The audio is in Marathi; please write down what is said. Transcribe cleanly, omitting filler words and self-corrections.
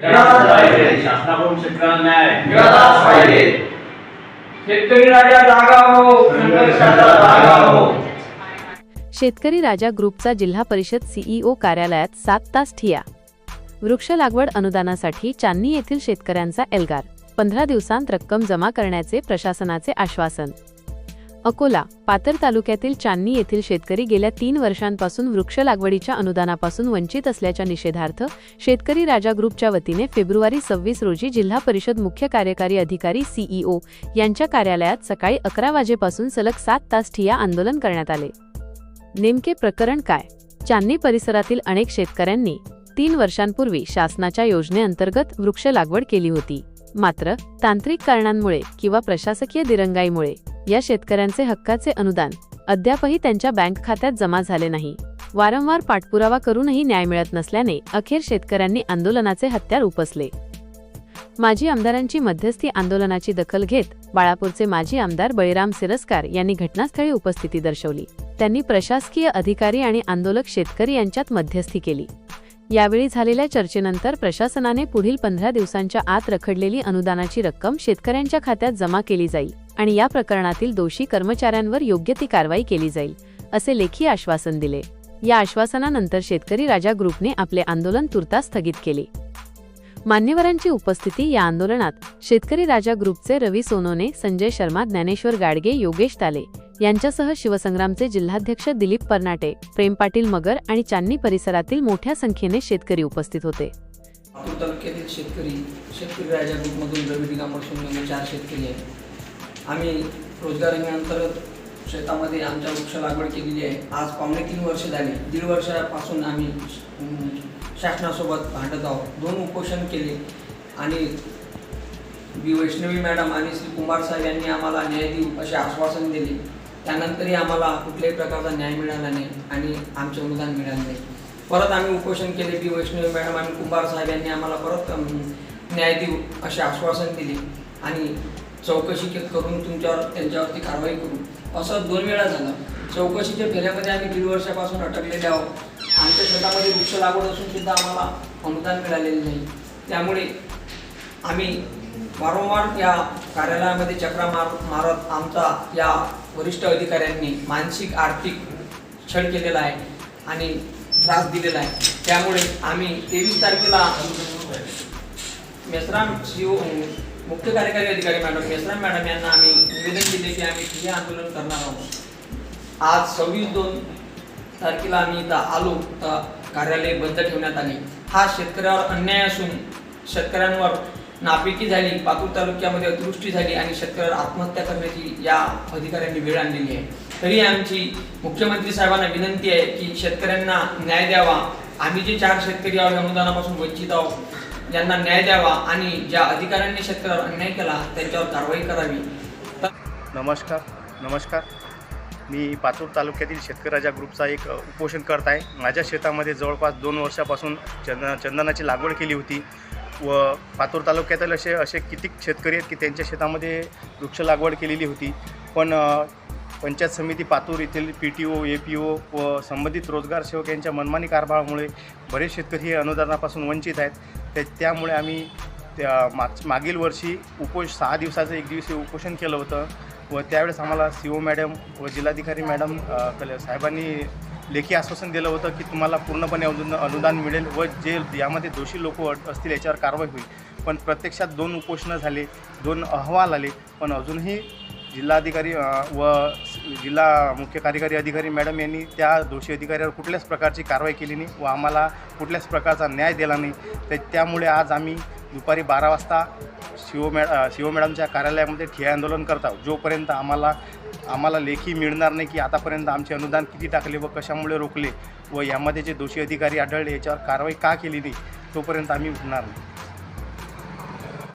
मिळालाच पाहिजे. शासनाकडून शेतकऱ्यांना न्याय मिळालाच पाहिजे. शेतकरी राजा जागा हो, संघर्षाचा जागा हो. शेतकरी राजा ग्रुपचा जिल्हा परिषद सीईओ कार्यालयात 7 तास ठिय्या. वृक्ष लागवड अनुदानासाठी चांदणी येथील शेतकऱ्यांचा एल्गार. 15 दिवसांत रक्कम जमा करण्याचे प्रशासनाचे आश्वासन. अकोला पातर तालुक्यातील चांदणी येथील शेतकरी गेल्या 3 वर्षांपासून वृक्ष लागवडीच्या अनुदानापासून वंचित असल्याच्या निषेधार्थ शेतकरी राजा ग्रुपच्या वतीने फेब्रुवारी 26 रोजी जिल्हा परिषद मुख्य कार्यकारी अधिकारी सीईओ यांच्या कार्यालयात सकाळी 11 वाजेपासून सलग 7 तास ठिय्या आंदोलन करण्यात आले. नेमके प्रकरण काय? चांदणी परिसरातील अनेक शेतकऱ्यांनी 3 वर्षांपूर्वी शासनाच्या योजनेअंतर्गत वृक्ष लागवड केली होती. मात्र तांत्रिक कारणांमुळे किंवा प्रशासकीय दिरंगाईमुळे या शेतकऱ्यांचे हक्काचे अनुदान अद्यापही त्यांच्या बँक खात्यात जमा झाले नाही. वारंवार पाठपुरावा करूनही न्याय मिळत नसल्याने अखेर शेतकऱ्यांनी आंदोलनाचे हत्यार उपसले. माजी आमदारांची मध्यस्थी आंदोलनाची दखल घेत बाळापूरचे माजी आमदार बळीराम सिरस्कार यांनी घटनास्थळी उपस्थिती दर्शवली. त्यांनी प्रशासकीय अधिकारी आणि आंदोलक शेतकरी यांच्यात मध्यस्थी केली. यावेळी झालेल्या चर्चेनंतर प्रशासनाने पुढील 15 दिवसांच्या आत रखडलेली अनुदानाची रक्कम शेतकऱ्यांच्या खात्यात जमा केली जाईल आणि या प्रकरणातील दोषी कर्मचाऱ्यांवर योग्य ती कारवाई केली जाईल, असे लेखी आश्वासन दिले. या आश्वासनानंतर शेतकरी राजा ग्रुपने आपले आंदोलन तुर्तास स्थगित केले. मान्यवरांची उपस्थिती या आंदोलनात शेतकरी राजा ग्रुपचे रवी सोनोने, संजय शर्मा, ज्ञानेश्वर गाडगे, योगेश ताले यांच्यासह शिवसंग्रामचे जिल्हाध्यक्ष दिलीप परनाटे, प्रेम पाटील मगर आणि चांदणी परिसरातील मोठ्या संख्येने शेतकरी उपस्थित होते. पातूर तालुक्यातील शेतकरी राजा ग्रुपमधून रवी दिगंबर सोनोने 4 शेतकरी आहेत. आम्ही रोजगार अंतर्गत शेतामध्ये आमच्या वृक्ष लागवड केलेली आहे. आज 3.5 वर्ष झाली. 1.5 वर्षापासून आम्ही शासनासोबत भांडत आहोत. 2 उपोषण केले आणि वैष्णवी मॅडम आणि श्री कुमार साहेब यांनी आम्हाला न्याय देऊ असे आश्वासन दिले. त्यानंतरही आम्हाला कुठल्याही प्रकारचा न्याय मिळाला नाही आणि आमचे अनुदान मिळाले नाही. परत आम्ही उपोषण केले. वैष्णवी मॅडम आणि कुमार साहेब यांनी आम्हाला परत न्याय देऊ असे आश्वासन दिले आणि चौकशी करून त्यांच्यावरती कारवाई करू असं 2 वेळा झालं. चौकशीच्या फेऱ्यामध्ये आम्ही 1.5 वर्षापासून अटकलेले आहोत. आमच्या शेतामध्ये वृक्ष लागवड असून सुद्धा आम्हाला अनुदान मिळालेले नाही. त्यामुळे आम्ही वारंवार या कार्यालयामध्ये चक्रा मारत आमचा या वरिष्ठ अधिकाऱ्यांनी मानसिक आर्थिक छळ केलेला आहे आणि त्रास दिलेला आहे. त्यामुळे आम्ही 23 तारखेला मेसराम मुख्य कार्यकारी अधिकारी मॅडम मेसराम मॅडम यांना आम्ही निवेदन दिले की आम्ही ठिय्या आंदोलन करणार आहोत. आज 26 तारखेला आम्ही इथं आलो तर कार्यालय बंद ठेवण्यात आले. हा शेतकऱ्यावर अन्याय असून शेतकऱ्यांवर नापिकी झाली. पातूर तालुक्यामध्ये अतिवृष्टी झाली आणि शेतकऱ्यावर आत्महत्या करण्याची या अधिकाऱ्यांनी वेळ आणलेली आहे. तरी आमची मुख्यमंत्री साहेबांना विनंती आहे की शेतकऱ्यांना न्याय द्यावा. आम्ही जे 4 शेतकरी आहोत अनुदानापासून वंचित आहोत यांना न्याय द्यावा आणि ज्या अधिकाऱ्यांनी शेतकऱ्यावर अन्याय केला त्यांच्यावर कारवाई करावी. नमस्कार. मी पातूर तालुक्यातील शेतकरी राजा ग्रुपचा एक उपोषण करत आहे. माझ्या शेतामध्ये जवळपास 2 वर्षापासून चंदनाची लागवड केली होती व पातूर तालुक्यातील असे कितीक शेतकरी आहेत की त्यांच्या शेतामध्ये वृक्ष लागवड केलेली होती. पण पंचायत समिती पातूर येथील PTO, APO व संबंधित रोजगार सेवक यांच्या मनमानी कारभारामुळे बरेच शेतकरी हे अनुदानापासून वंचित आहेत. त्यामुळे आम्ही मागील वर्षी 6 दिवसाचं 1 दिवसीय उपोषण केलं होतं व त्यावेळेस आम्हाला CO मॅडम व जिल्हाधिकारी मॅडम साहेबांनी लेखी आश्वासन दिलं होतं की तुम्हाला पूर्णपणे अनुदान मिळेल व जे यामध्ये दोषी लोक असतील याच्यावर कारवाई होईल. पण प्रत्यक्षात 2 उपोषणं झाले, 2 अहवाल आले, पण अजूनही जिल्हाधिकारी व जिल्हा मुख्य कार्यकारी अधिकारी मॅडम यांनी त्या दोषी अधिकाऱ्यावर कुठल्याच प्रकारची कारवाई केली नाही व आम्हाला कुठल्याच प्रकारचा न्याय दिला नाही. त्यामुळे आज आम्ही दुपारी 12 वाजता CO मॅडमच्या कार्यालयामध्ये ठिय्या आंदोलन करत आहोत. जोपर्यंत आम्हाला लेखी मिळणार नाही की आतापर्यंत आमचे अनुदान किती टाकले व कशामुळे रोखले व यामध्ये जे दोषी अधिकारी आढळले याच्यावर कारवाई का केली नाही तोपर्यंत आम्ही उठणार नाही.